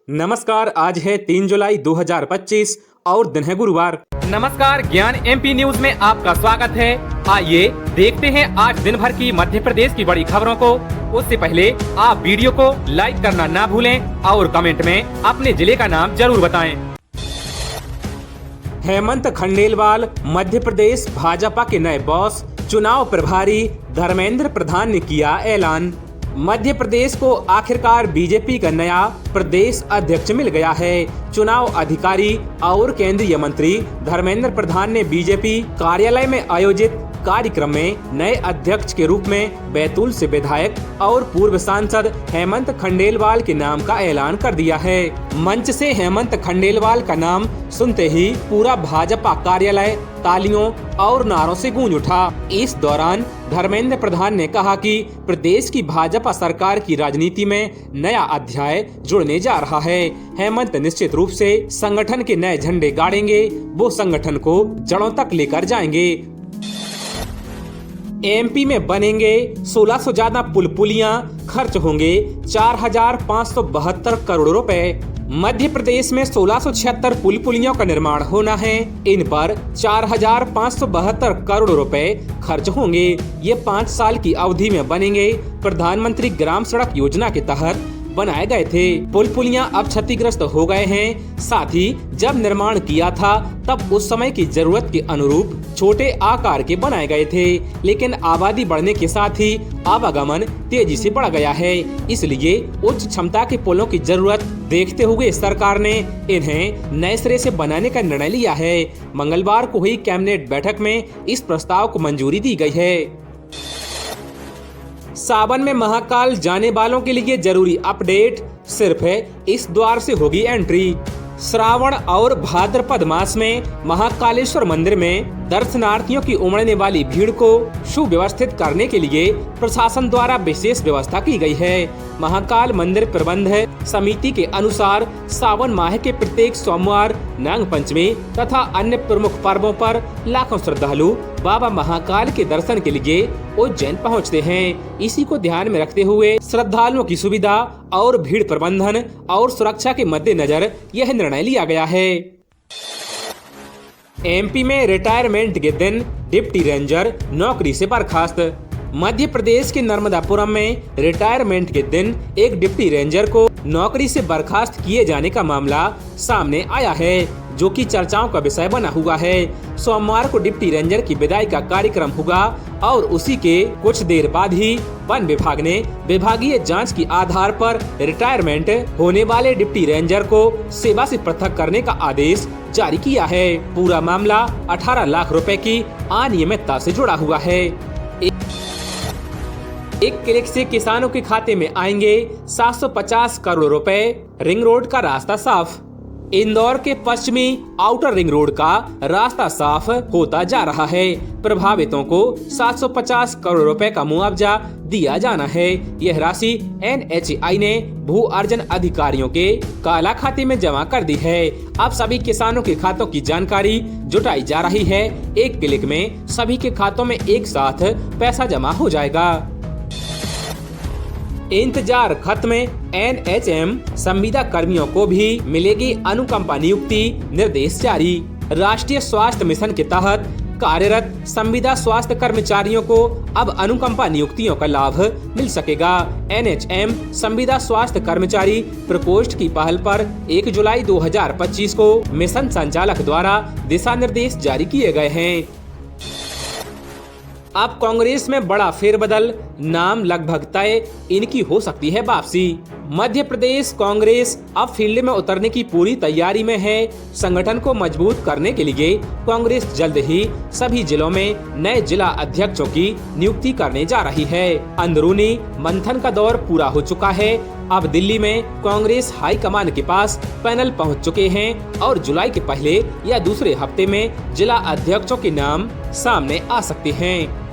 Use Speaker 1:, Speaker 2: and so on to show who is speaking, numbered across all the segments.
Speaker 1: नमस्कार, आज है 3 जुलाई 2025 और दिन है गुरुवार।
Speaker 2: नमस्कार, ज्ञान एमपी न्यूज में आपका स्वागत है। आइए देखते हैं आज दिन भर की मध्य प्रदेश की बड़ी खबरों को। उससे पहले आप वीडियो को लाइक करना ना भूलें और कमेंट में अपने जिले का नाम जरूर बताएं।
Speaker 1: हेमंत खंडेलवाल मध्य प्रदेश भाजपा के नए बॉस, चुनाव प्रभारी धर्मेंद्र प्रधान ने किया ऐलान। मध्य प्रदेश को आखिरकार बीजेपी का नया प्रदेश अध्यक्ष मिल गया है। चुनाव अधिकारी और केंद्रीय मंत्री धर्मेंद्र प्रधान ने बीजेपी कार्यालय में आयोजित कार्यक्रम में नए अध्यक्ष के रूप में बैतूल से विधायक और पूर्व सांसद हेमंत खंडेलवाल के नाम का ऐलान कर दिया है। मंच से हेमंत खंडेलवाल का नाम सुनते ही पूरा भाजपा कार्यालय तालियों और नारों से गूंज उठा। इस दौरान धर्मेंद्र प्रधान ने कहा कि प्रदेश की भाजपा सरकार की राजनीति में नया अध्याय जुड़ने जा रहा है। हेमंत निश्चित रूप से संगठन के नए झंडे गाड़ेंगे, वो संगठन को जड़ों तक लेकर जाएंगे। एमपी में बनेंगे 1600 ज्यादा पुल पुलियां, खर्च होंगे 4572 करोड़ रुपए। मध्य प्रदेश में 1676 पुल पुलियों का निर्माण होना है। इन पर 4572 करोड़ रुपए खर्च होंगे। ये 5 साल की अवधि में बनेंगे। प्रधानमंत्री ग्राम सड़क योजना के तहत बनाए गए थे। पुल पुलियां अब क्षतिग्रस्त हो गए हैं। साथ ही जब निर्माण किया था तब उस समय की जरूरत के अनुरूप छोटे आकार के बनाए गए थे, लेकिन आबादी बढ़ने के साथ ही आवागमन तेजी से बढ़ गया है। इसलिए उच्च क्षमता के पुलों की जरूरत देखते हुए सरकार ने इन्हें नए सिरे से बनाने का निर्णय लिया है। मंगलवार को हुई कैबिनेट बैठक में इस प्रस्ताव को मंजूरी दी गई है। सावन में महाकाल जाने वालों के लिए जरूरी अपडेट, सिर्फ इस द्वार से होगी एंट्री। श्रावण और भाद्रपद मास में महाकालेश्वर मंदिर में दर्शनार्थियों की उमड़ने वाली भीड़ को सुव्यवस्थित करने के लिए प्रशासन द्वारा विशेष व्यवस्था की गई है। महाकाल मंदिर प्रबंध समिति के अनुसार सावन माह के प्रत्येक सोमवार, नाग पंचमी तथा अन्य प्रमुख पर्वों पर लाखों श्रद्धालु बाबा महाकाल के दर्शन के लिए उज्जैन पहुंचते हैं। इसी को ध्यान में रखते हुए श्रद्धालुओं की सुविधा और भीड़ प्रबंधन और सुरक्षा के मद्देनजर यह निर्णय लिया गया है। एमपी में रिटायरमेंट के दिन डिप्टी रेंजर नौकरी से बर्खास्त। मध्य प्रदेश के नर्मदापुरम में रिटायरमेंट के दिन एक डिप्टी रेंजर को नौकरी से बर्खास्त किए जाने का मामला सामने आया है, जो कि चर्चाओं का विषय बना हुआ है। सोमवार को डिप्टी रेंजर की विदाई का कार्यक्रम होगा और उसी के कुछ देर बाद ही वन विभाग ने विभागीय जांच के आधार पर रिटायरमेंट होने वाले डिप्टी रेंजर को सेवा से पृथक करने का आदेश जारी किया है। पूरा मामला 18 लाख रुपए की अनियमितता से जुड़ा हुआ है। एक क्लिक से किसानों के खाते में आएंगे 750 करोड़ रुपए। रिंग रोड का रास्ता साफ। इंदौर के पश्चिमी आउटर रिंग रोड का रास्ता साफ होता जा रहा है। प्रभावितों को 750 करोड़ रुपए का मुआवजा दिया जाना है। यह राशि NHAI ने भू अर्जन अधिकारियों के काला खाते में जमा कर दी है। अब सभी किसानों के खातों की जानकारी जुटाई जा रही है। एक क्लिक में सभी के खातों में एक साथ पैसा जमा हो जाएगा। इंतजार खत्म। NHM संविदा कर्मियों को भी मिलेगी अनुकंपा नियुक्ति, निर्देश जारी। राष्ट्रीय स्वास्थ्य मिशन के तहत कार्यरत संविदा स्वास्थ्य कर्मचारियों को अब अनुकंपा नियुक्तियों का लाभ मिल सकेगा। NHM संविदा स्वास्थ्य कर्मचारी प्रकोष्ठ की पहल पर 1 जुलाई 2025 को मिशन संचालक द्वारा दिशा निर्देश जारी किए गए हैं। अब कांग्रेस में बड़ा फेरबदल, नाम लगभग तय, इनकी हो सकती है वापसी। मध्य प्रदेश कांग्रेस अब फील्ड में उतरने की पूरी तैयारी में है। संगठन को मजबूत करने के लिए कांग्रेस जल्द ही सभी जिलों में नए जिला अध्यक्षों की नियुक्ति करने जा रही है। अंदरूनी मंथन का दौर पूरा हो चुका है। अब दिल्ली में कांग्रेस हाईकमान के पास पैनल पहुंच चुके हैं और जुलाई के पहले या दूसरे हफ्ते में जिला अध्यक्षों के नाम सामने आ सकते हैं।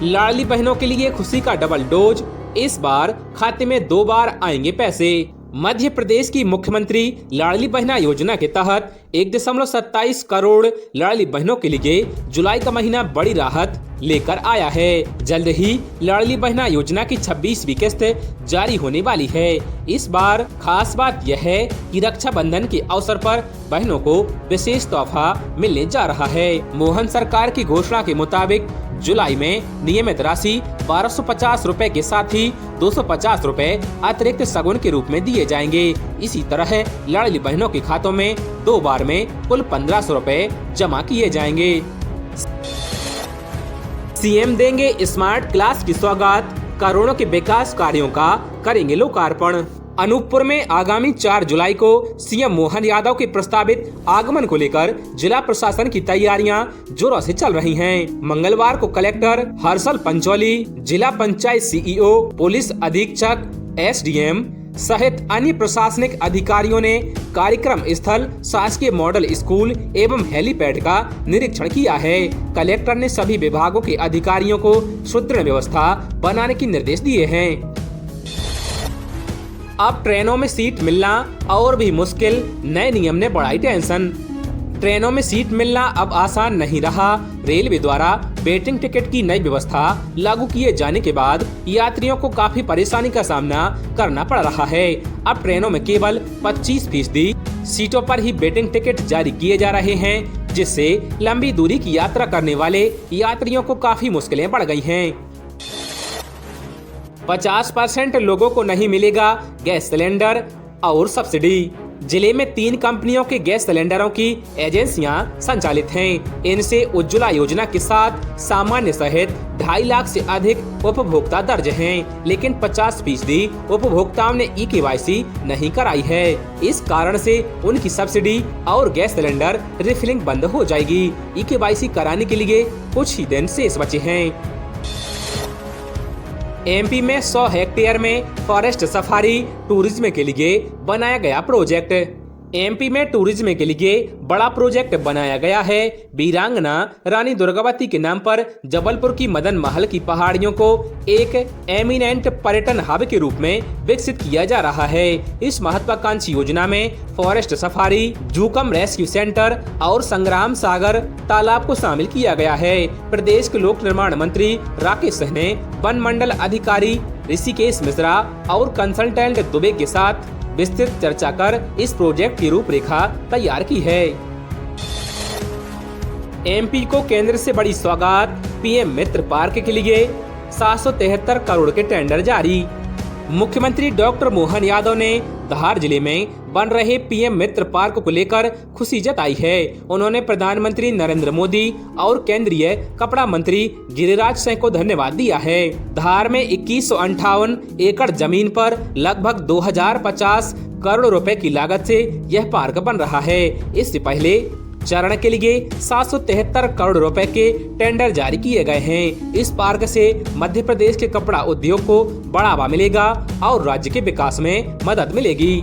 Speaker 1: लाडली बहनों के लिए खुशी का डबल डोज। इस बार खाते में 2 बार आएंगे पैसे। मध्य प्रदेश की मुख्यमंत्री लाडली बहना योजना के तहत 1.27 करोड़ लाडली बहनों के लिए जुलाई का महीना बड़ी राहत लेकर आया है। जल्द ही लाडली बहना योजना की 26वीं किस्त जारी होने वाली है। इस बार खास बात यह है कि रक्षाबंधन के अवसर पर बहनों को विशेष तोहफा मिलने जा रहा है। मोहन सरकार की घोषणा के मुताबिक जुलाई में नियमित राशि 1250 रुपए के साथ ही 250 रुपए अतिरिक्त शगुन के रूप में दिए जाएंगे। इसी तरह लाडली बहनों के खातों में 2 बार में कुल 1500 रुपए जमा किए जाएंगे। सीएम देंगे स्मार्ट क्लास की सौगात, करोड़ों के विकास कार्यों का करेंगे लोकार्पण। अनूपपुर में आगामी 4 जुलाई को सीएम मोहन यादव के प्रस्तावित आगमन को लेकर जिला प्रशासन की तैयारियां जोरों से चल रही हैं। मंगलवार को कलेक्टर हर्षल पंचौली, जिला पंचायत सीईओ, पुलिस अधीक्षक, एसडीएम सहित अन्य प्रशासनिक अधिकारियों ने कार्यक्रम स्थल शासकीय मॉडल स्कूल एवं हेलीपैड का निरीक्षण किया है। कलेक्टर ने सभी विभागों के अधिकारियों को सुदृढ़ व्यवस्था बनाने के निर्देश दिए हैं। अब ट्रेनों में सीट मिलना और भी मुश्किल, नए नियम ने बढ़ाई टेंशन। ट्रेनों में सीट मिलना अब आसान नहीं रहा। रेलवे द्वारा वेटिंग टिकट की नई व्यवस्था लागू किए जाने के बाद यात्रियों को काफी परेशानी का सामना करना पड़ रहा है। अब ट्रेनों में केवल 25% सीटों पर ही वेटिंग टिकट जारी किए जा रहे हैं, जिससे लंबी दूरी की यात्रा करने वाले यात्रियों को काफी मुश्किलें बढ़ गई हैं। 50% लोगों को नहीं मिलेगा गैस सिलेंडर और सब्सिडी। जिले में 3 कंपनियों के गैस सिलेंडरों की एजेंसियां संचालित हैं। इनसे उज्ज्वला योजना के साथ सामान्य सहित 2.5 लाख से अधिक उपभोक्ता दर्ज हैं, लेकिन 50% उपभोक्ताओं ने ई-केवाईसी नहीं कराई है। इस कारण से उनकी सब्सिडी और गैस सिलेंडर रिफिलिंग बंद हो जाएगी। ई-केवाईसी कराने के लिए कुछ ही दिन शेष बचे हैं। एमपी में 100 हेक्टेयर में फॉरेस्ट सफारी टूरिज्म के लिए बनाया गया प्रोजेक्ट। एमपी में टूरिज्म के लिए बड़ा प्रोजेक्ट बनाया गया है। वीरांगना रानी दुर्गावती के नाम पर जबलपुर की मदन महल की पहाड़ियों को एक एमिनेंट पर्यटन हब के रूप में विकसित किया जा रहा है। इस महत्वाकांक्षी योजना में फॉरेस्ट सफारी, जूकम रेस्क्यू सेंटर और संग्राम सागर तालाब को शामिल किया गया है। प्रदेश के लोक निर्माण मंत्री राकेश सिंह ने वन मंडल अधिकारी ऋषिकेश मिश्रा और कंसल्टेंट दुबे के साथ विस्तृत चर्चा कर इस प्रोजेक्ट की रूपरेखा तैयार की है। एमपी को केंद्र से बड़ी सौगात, पीएम मित्र पार्क के लिए 773 करोड़ के टेंडर जारी। मुख्यमंत्री डॉक्टर मोहन यादव ने धार जिले में बन रहे पीएम मित्र पार्क को लेकर खुशी जताई है। उन्होंने प्रधानमंत्री नरेंद्र मोदी और केंद्रीय कपड़ा मंत्री गिरिराज सिंह को धन्यवाद दिया है। धार में 2158 एकड़ जमीन पर लगभग 2050 करोड़ रुपए की लागत से यह पार्क बन रहा है। इससे पहले चरण के लिए 773 करोड़ रुपए के टेंडर जारी किए गए हैं। इस पार्क से मध्य प्रदेश के कपड़ा उद्योग को बढ़ावा मिलेगा और राज्य के विकास में मदद मिलेगी।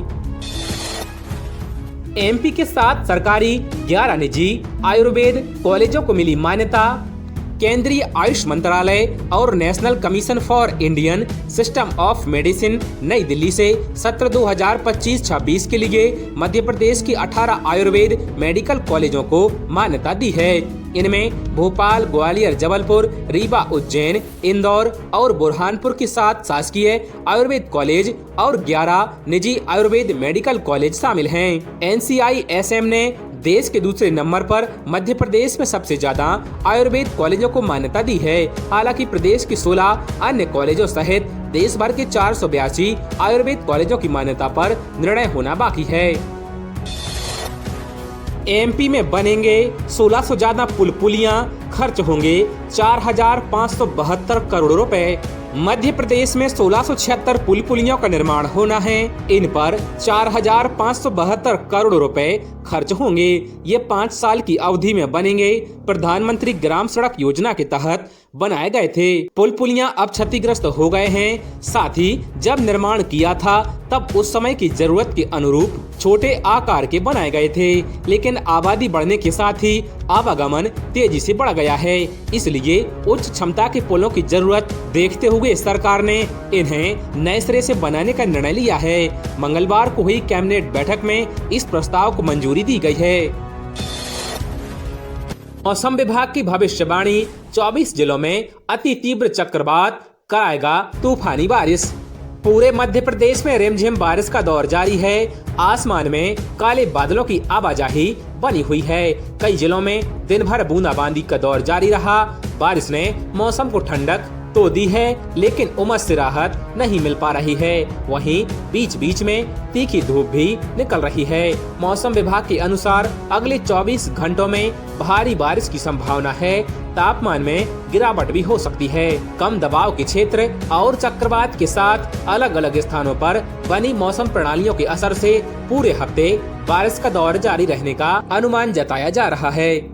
Speaker 1: एमपी के 7 सरकारी 11 निजी आयुर्वेद कॉलेजों को मिली मान्यता। केंद्रीय आयुष मंत्रालय और national commission for Indian system of medicine नई दिल्ली से सत्र 2025-26 के लिए मध्य प्रदेश की 18 आयुर्वेद मेडिकल कॉलेजों को मान्यता दी है। इनमें भोपाल, ग्वालियर, जबलपुर, रीवा, उज्जैन, इंदौर और बुरहानपुर के 7 शासकीय आयुर्वेद कॉलेज और 11 निजी आयुर्वेद मेडिकल कॉलेज शामिल हैं। NCISM ने देश के दूसरे नंबर पर मध्य प्रदेश में सबसे ज्यादा आयुर्वेद कॉलेजों को मान्यता दी है। हालांकि प्रदेश के 16 अन्य कॉलेजों सहित देश भर के 482 आयुर्वेद कॉलेजों की मान्यता पर निर्णय होना बाकी है। एमपी में बनेंगे 1600 ज्यादा पुल पुलियां, खर्च होंगे 4572 करोड़ रुपए। मध्य प्रदेश में 1676 पुल पुलियों का निर्माण होना है। इन पर 4572 करोड़ रुपए खर्च होंगे। ये 5 साल की अवधि में बनेंगे। प्रधानमंत्री ग्राम सड़क योजना के तहत बनाए गए थे। पुल पुलियां अब क्षतिग्रस्त हो गए हैं। साथ ही जब निर्माण किया था तब उस समय की जरूरत के अनुरूप छोटे आकार के बनाए गए थे, लेकिन आबादी बढ़ने के साथ ही आवागमन तेजी से बढ़ गया है। इसलिए उच्च क्षमता के पुलों की जरूरत देखते हुए सरकार ने इन्हें नए सिरे से बनाने का निर्णय लिया है। मंगलवार को हुई कैबिनेट बैठक में इस प्रस्ताव को मंजूरी दी गई है। मौसम विभाग की भविष्यवाणी, 24 जिलों में अति तीव्र चक्रवात कराएगा तूफानी बारिश। पूरे मध्य प्रदेश में रिमझिम बारिश का दौर जारी है। आसमान में काले बादलों की आवाजाही बनी हुई है। कई जिलों में दिन भर बूंदाबांदी का दौर जारी रहा। बारिश ने मौसम को ठंडक तो दी है, लेकिन उमस से राहत नहीं मिल पा रही है। वहीं बीच बीच में तीखी धूप भी निकल रही है। मौसम विभाग के अनुसार अगले 24 घंटों में भारी बारिश की संभावना है। तापमान में गिरावट भी हो सकती है। कम दबाव के क्षेत्र और चक्रवात के साथ अलग अलग स्थानों पर बनी मौसम प्रणालियों के असर से पूरे हफ्ते बारिश का दौर जारी रहने का अनुमान जताया जा रहा है।